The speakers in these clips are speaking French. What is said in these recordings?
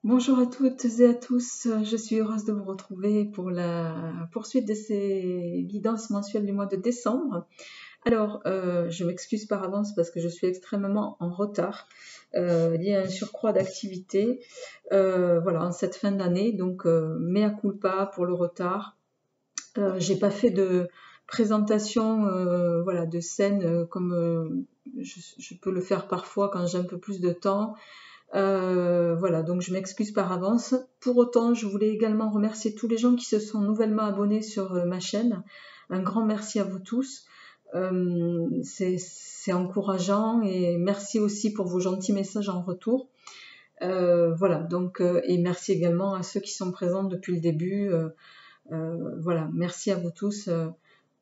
Bonjour à toutes et à tous, je suis heureuse de vous retrouver pour la poursuite de ces guidances mensuelles du mois de décembre. Alors, je m'excuse par avance parce que je suis extrêmement en retard, lié à un surcroît d'activité, voilà, en cette fin d'année, donc mea culpa pour le retard. J'ai pas fait de présentation, voilà, de scène comme je peux le faire parfois quand j'ai un peu plus de temps. Voilà, donc je m'excuse par avance. Pour autant, je voulais également remercier tous les gens qui se sont nouvellement abonnés sur ma chaîne. Un grand merci à vous tous. C'est encourageant et merci aussi pour vos gentils messages en retour. Voilà, donc et merci également à ceux qui sont présents depuis le début. Voilà, merci à vous tous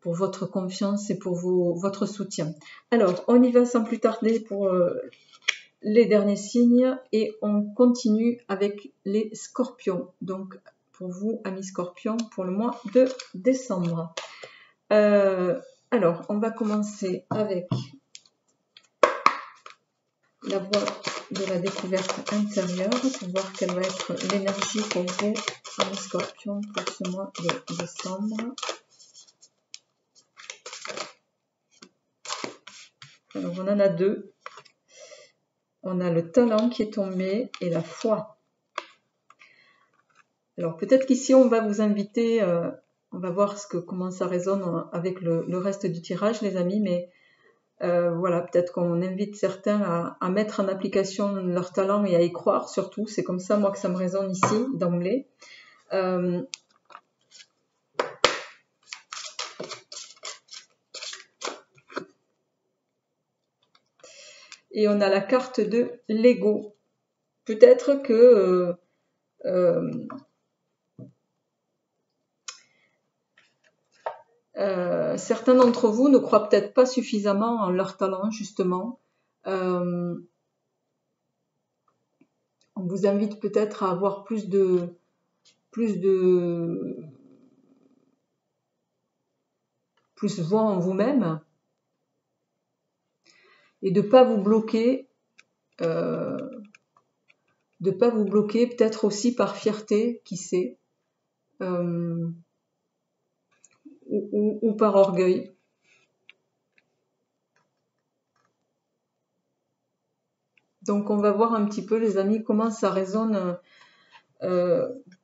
pour votre confiance et pour votre soutien. Alors, on y va sans plus tarder pour les derniers signes et on continue avec les scorpions. Donc pour vous, amis scorpions, pour le mois de décembre. Alors, on va commencer avec la voie de la découverte intérieure pour voir quelle va être l'énergie pour vous, amis scorpions, pour ce mois de décembre. Alors, on en a deux. On a le talent qui est tombé et la foi. Alors peut-être qu'ici on va vous inviter, on va voir comment ça résonne avec le reste du tirage les amis, mais voilà, peut-être qu'on invite certains à mettre en application leur talent et à y croire surtout, c'est comme ça moi que ça me résonne ici d'emblée. Et on a la carte de l'ego. Peut-être que certains d'entre vous ne croient peut-être pas suffisamment en leur talent, justement. On vous invite peut-être à avoir plus de voix en vous-même et de pas vous bloquer, peut-être aussi par fierté, qui sait, ou par orgueil. Donc on va voir un petit peu les amis comment ça résonne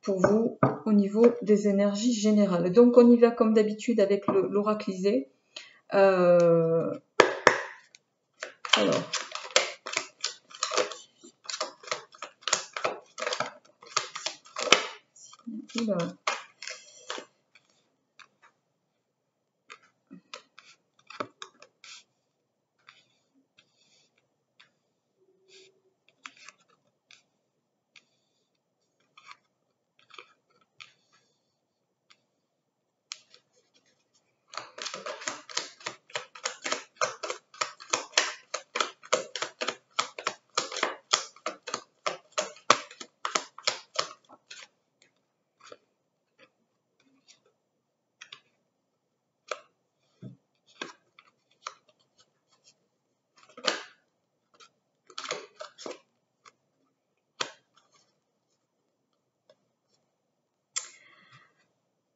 pour vous au niveau des énergies générales. Donc on y va comme d'habitude avec l'oraclisé. Alors, oula.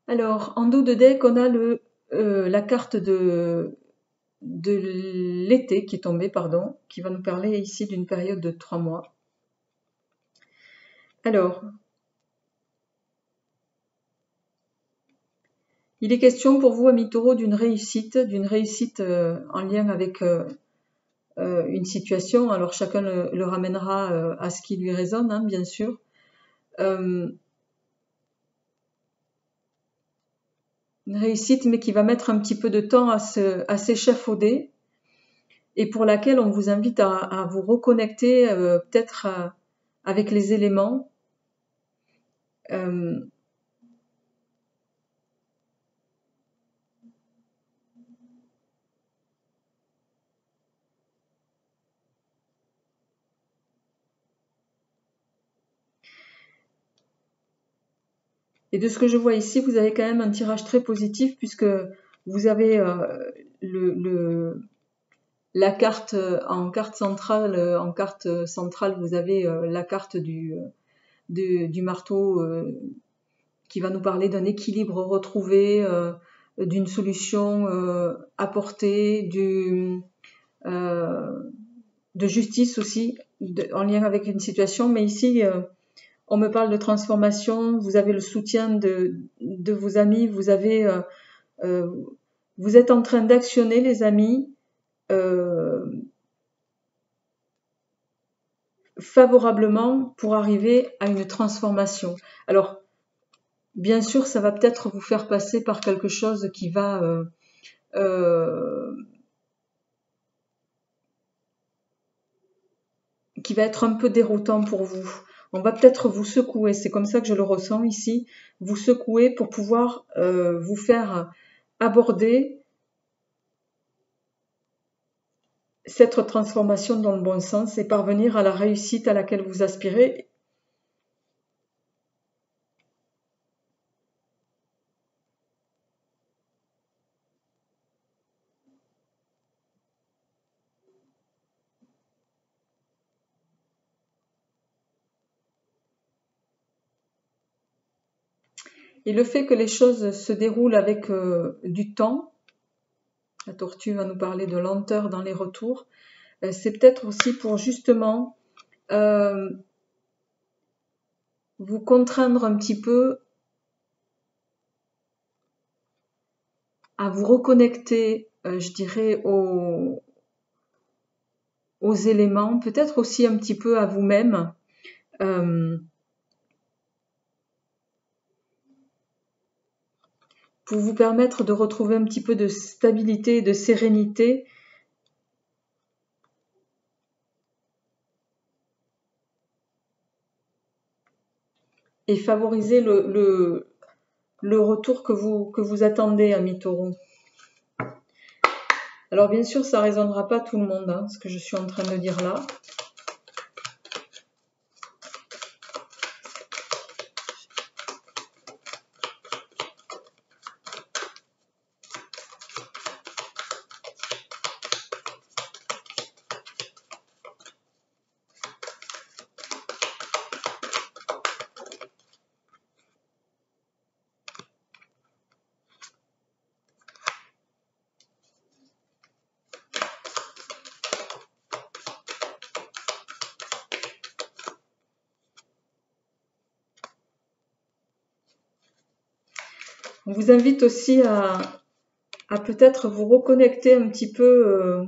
Alors, en dos de deck, on a la carte de l'été qui est tombée, pardon, qui va nous parler ici d'une période de 3 mois. Alors, il est question pour vous, amis taureaux, d'une réussite en lien avec une situation. Alors, chacun le ramènera à ce qui lui résonne, hein, bien sûr. Une réussite, mais qui va mettre un petit peu de temps à s'échafauder et pour laquelle on vous invite à vous reconnecter peut-être avec les éléments. Et de ce que je vois ici, vous avez quand même un tirage très positif puisque vous avez la carte en carte centrale, vous avez la carte du marteau qui va nous parler d'un équilibre retrouvé, d'une solution apportée, de justice aussi, en lien avec une situation. Mais ici, on me parle de transformation, vous avez le soutien de vos amis, vous êtes en train d'actionner, les amis, favorablement pour arriver à une transformation. Alors, bien sûr, ça va peut-être vous faire passer par quelque chose qui va être un peu déroutant pour vous. On va peut-être vous secouer, c'est comme ça que je le ressens ici, vous secouer pour pouvoir vous faire aborder cette transformation dans le bon sens et parvenir à la réussite à laquelle vous aspirez. Et le fait que les choses se déroulent avec du temps, la tortue va nous parler de lenteur dans les retours, c'est peut-être aussi pour justement vous contraindre un petit peu à vous reconnecter, je dirais, aux éléments, peut-être aussi un petit peu à vous-même. Pour vous permettre de retrouver un petit peu de stabilité et de sérénité. Et favoriser le retour que vous attendez, ami Taureau. Alors bien sûr, ça ne résonnera pas tout le monde, hein, ce que je suis en train de dire là. On vous invite aussi à peut-être vous reconnecter un petit peu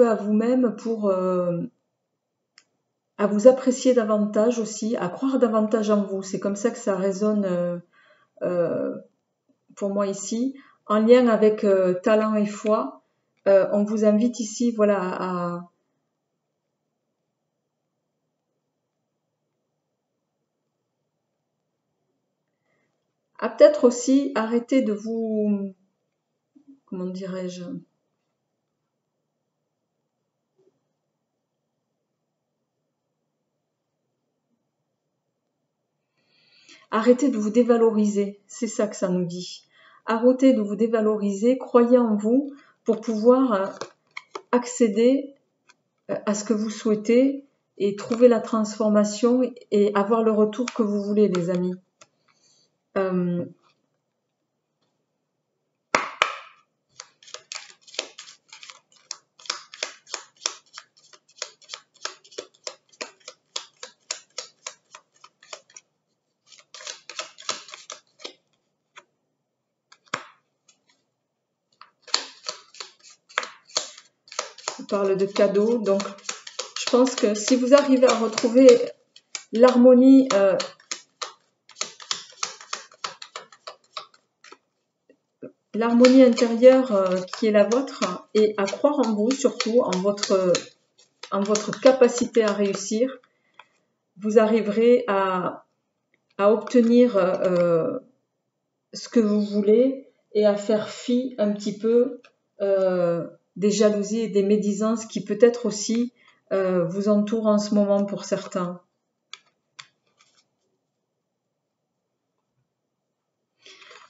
à vous-même pour à vous apprécier davantage aussi, à croire davantage en vous. C'est comme ça que ça résonne pour moi ici. En lien avec talent et foi, on vous invite ici, voilà, à peut-être aussi arrêter de vous, comment dirais-je, arrêtez de vous dévaloriser, c'est ça que ça nous dit. Arrêtez de vous dévaloriser, croyez en vous pour pouvoir accéder à ce que vous souhaitez et trouver la transformation et avoir le retour que vous voulez, les amis. On parle de cadeaux, donc je pense que si vous arrivez à retrouver l'harmonie intérieure qui est la vôtre et à croire en vous, surtout en votre capacité à réussir, vous arriverez à obtenir ce que vous voulez et à faire fi un petit peu des jalousies et des médisances qui peut-être aussi vous entourent en ce moment pour certains.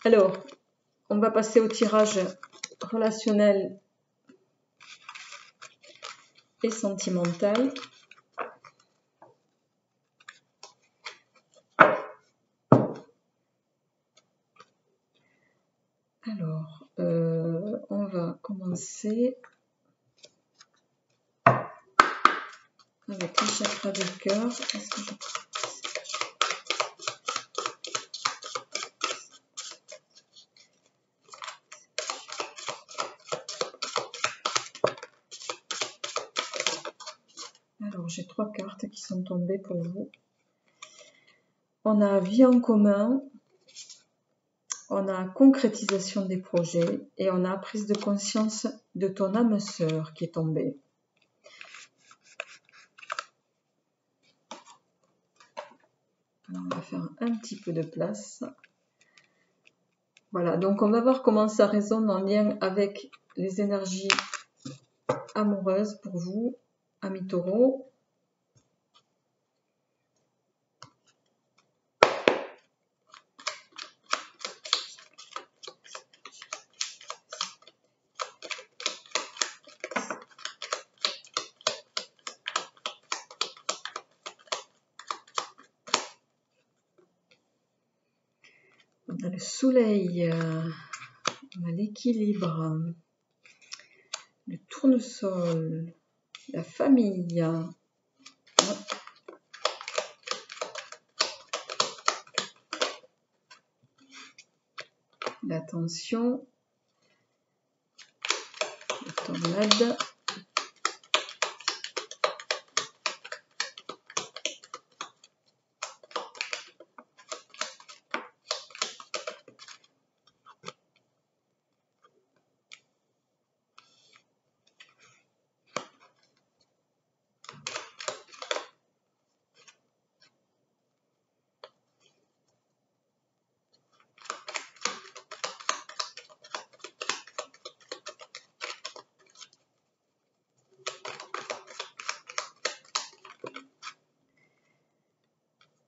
Alors, on va passer au tirage relationnel et sentimental. Alors, on va commencer avec les chakras du cœur. Alors, j'ai 3 cartes qui sont tombées pour vous. On a vie en commun, on a concrétisation des projets et on a prise de conscience de ton âme sœur qui est tombée. Alors, on va faire un petit peu de place. Voilà, donc on va voir comment ça résonne en lien avec les énergies amoureuses pour vous, amis taureaux. On a le soleil, on a l'équilibre, le tournesol, la famille, l'attention, la tornade,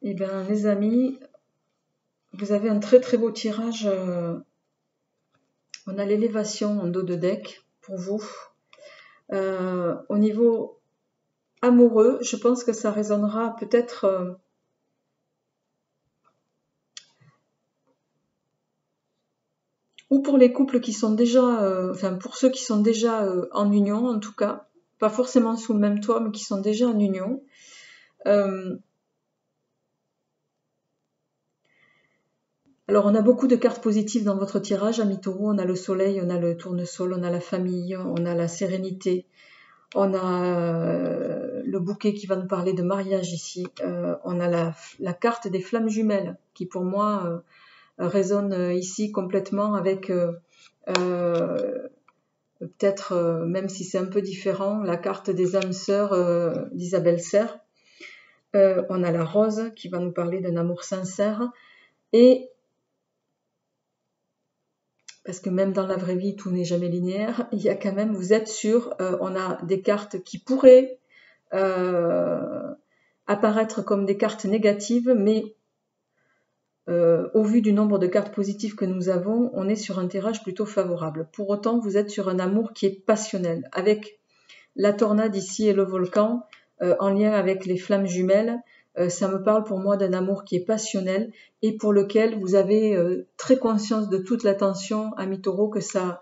Eh bien, les amis, vous avez un très très beau tirage. On a l'élévation en dos de deck pour vous. Au niveau amoureux, je pense que ça résonnera peut-être ou pour les couples qui sont déjà, enfin pour ceux qui sont déjà en union en tout cas, pas forcément sous le même toit, mais qui sont déjà en union. Alors, on a beaucoup de cartes positives dans votre tirage, amis taureaux. On a le soleil, on a le tournesol, on a la famille, on a la sérénité, on a le bouquet qui va nous parler de mariage ici. On a la carte des flammes jumelles qui, pour moi, résonne ici complètement avec, peut-être, même si c'est un peu différent, la carte des âmes sœurs d'Isabelle Serre. On a la rose qui va nous parler d'un amour sincère. Et parce que même dans la vraie vie, tout n'est jamais linéaire, il y a quand même, vous êtes sûr, on a des cartes qui pourraient apparaître comme des cartes négatives, mais au vu du nombre de cartes positives que nous avons, on est sur un tirage plutôt favorable. Pour autant, vous êtes sur un amour qui est passionnel, avec la tornade ici et le volcan, en lien avec les flammes jumelles. Ça me parle pour moi d'un amour qui est passionnel et pour lequel vous avez très conscience de toute l'attention, amis taureaux, que ça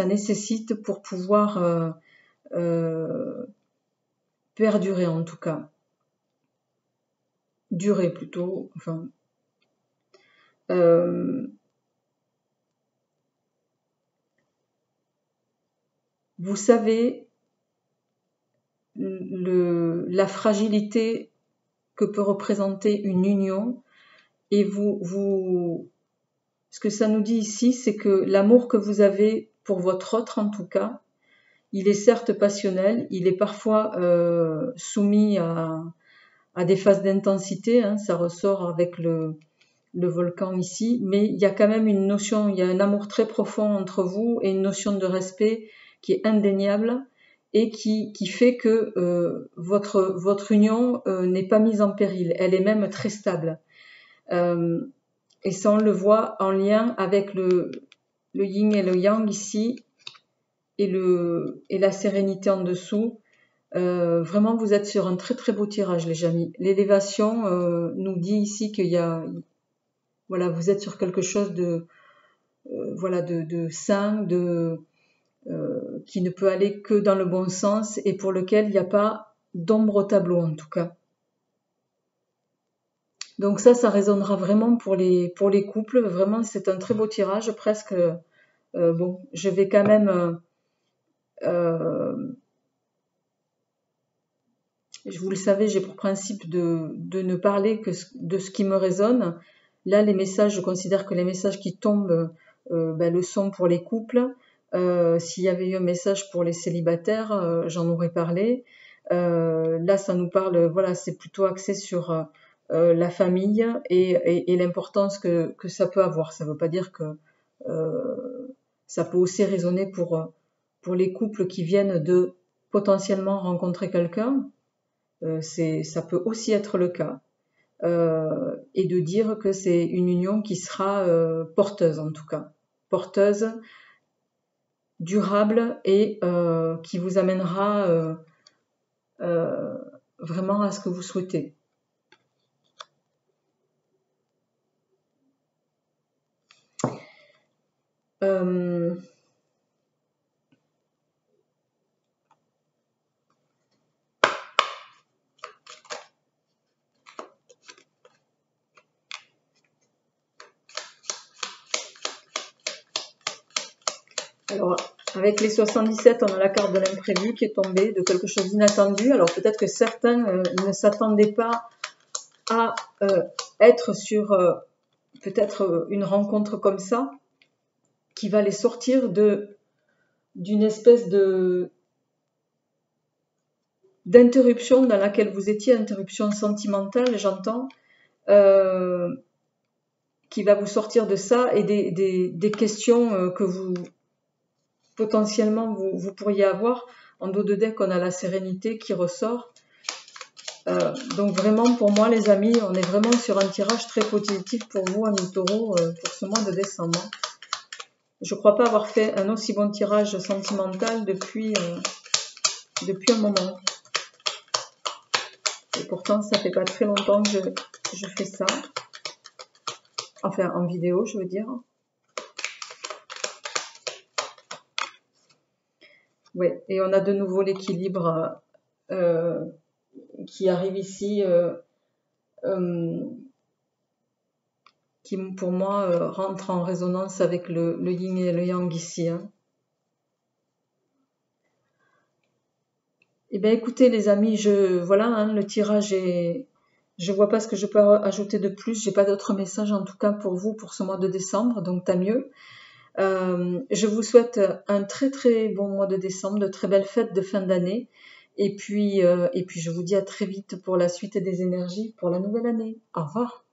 nécessite pour pouvoir perdurer en tout cas. Durer plutôt, enfin. Vous savez la fragilité que peut représenter une union et ce que ça nous dit ici, c'est que l'amour que vous avez pour votre autre, en tout cas, il est certes passionnel, il est parfois soumis à des phases d'intensité, hein, ça ressort avec le volcan ici, mais il y a quand même une notion, il y a un amour très profond entre vous et une notion de respect qui est indéniable et qui fait que votre union n'est pas mise en péril, elle est même très stable. Et ça, on le voit en lien avec le yin et le yang ici, et la sérénité en dessous. Vraiment, vous êtes sur un très très beau tirage, les amis. L'élévation nous dit ici qu'il y a, voilà, vous êtes sur quelque chose de, voilà, de sain, qui ne peut aller que dans le bon sens et pour lequel il n'y a pas d'ombre au tableau en tout cas. Donc ça résonnera vraiment pour les couples. Vraiment, c'est un très beau tirage. Presque, bon, je vais quand même, vous le savez, j'ai pour principe de ne parler que de ce qui me résonne. Là, les messages, je considère que les messages qui tombent le sont pour les couples. S'il y avait eu un message pour les célibataires, j'en aurais parlé. Là, ça nous parle, voilà, c'est plutôt axé sur la famille et l'importance que ça peut avoir. Ça ne veut pas dire que ça peut aussi résonner pour les couples qui viennent de potentiellement rencontrer quelqu'un. Ça peut aussi être le cas. Et de dire que c'est une union qui sera porteuse en tout cas. Porteuse, durable et qui vous amènera vraiment à ce que vous souhaitez. Alors, avec les 77, on a la carte de l'imprévu qui est tombée, de quelque chose d'inattendu. Alors, peut-être que certains ne s'attendaient pas à être sur peut-être une rencontre comme ça, qui va les sortir d'une espèce d'interruption dans laquelle vous étiez, interruption sentimentale, j'entends, qui va vous sortir de ça et des questions que vous potentiellement vous pourriez avoir. En dos de deck, on a la sérénité qui ressort. Donc vraiment, pour moi, les amis, on est vraiment sur un tirage très positif pour vous, amis taureaux, pour ce mois de décembre. Je ne crois pas avoir fait un aussi bon tirage sentimental depuis un moment. Et pourtant, ça fait pas très longtemps que je fais ça. Enfin, en vidéo, je veux dire. Oui, et on a de nouveau l'équilibre qui arrive ici, qui pour moi rentre en résonance avec le yin et le yang ici. Hein. Eh bien, écoutez les amis, voilà, hein, le tirage est... Je vois pas ce que je peux ajouter de plus. J'ai pas d'autres messages en tout cas pour vous pour ce mois de décembre, donc tant mieux. Je vous souhaite un très très bon mois de décembre, de très belles fêtes de fin d'année. Et puis je vous dis à très vite pour la suite des énergies pour la nouvelle année. Au revoir.